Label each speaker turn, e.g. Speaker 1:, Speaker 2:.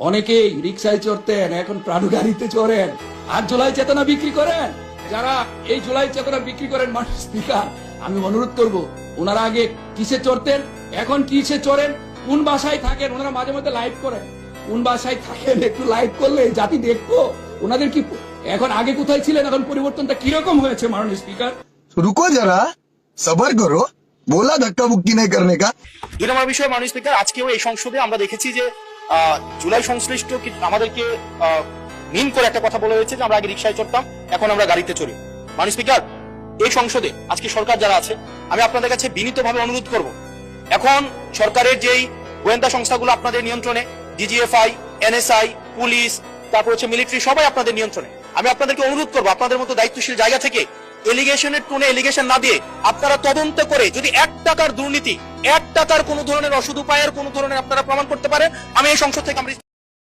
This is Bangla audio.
Speaker 1: অনেকেই রিক্সায় চড়তেন, এখন প্রাণু গাড়িতে চড়েন আর জুলাই চেতনা বিক্রি করেন। যারা এই জুলাই চেতনা বিক্রি করেন, মানুষ স্পিকার, আমি অনুরোধ করব, ওনারা আগে কিসে চড়তেন, এখন কিসে চড়েন, কোন বাসায় থাকেন, ওনারা মাঝে মধ্যে লাইভ করেন, কোন বাসায় থাকেন একটু লাইভ করলে জাতি দেখবো ওনাদের কি এখন আগে কোথায় ছিলেন, এখন পরিবর্তনটা কিরকম হয়েছে। মাননীয় স্পিকার,
Speaker 2: रुको जरा सबर करो, बोला धक्का मुक्की नहीं करने का।
Speaker 3: 2 নম্বর বিষয়, মাননীয় স্পিকার, আজকেও এই সংসদে আমরা দেখেছি যে জুলাই সংশ্লিষ্ট আমাদেরকে মিন করে একটা কথা বলা হয়েছে যে আমরা আগে রিকশায় চড়তাম, এখন আমরা গাড়িতে চড়ি। মাননীয় স্পিকার, এই সংসদে আজকে সরকার যারা আছে, আমি আপনাদের কাছে বিনীতভাবে অনুরোধ করব, এখন সরকারের যেই গোয়েন্দা সংস্থাগুলো আপনাদের নিয়ন্ত্রণে, ডিজিএফআই, এনএসআই, পুলিশ, তারপর হচ্ছে মিলিটারি, সবাই আপনাদের নিয়ন্ত্রণে, আমি আপনাদেরকে অনুরোধ করবো আপনাদের মতো দায়িত্বশীল জায়গা থেকে এলিগেশনের টোনে এলিগেশন না দিয়ে আপনারা তদন্ত করে যদি 1 টাকার দুর্নীতি, 1 টাকার কোন ধরনের অসৎ উপায়ের কোন ধরনের আপনারা প্রমাণ করতে পারেন, আমি এই সংসদ থেকে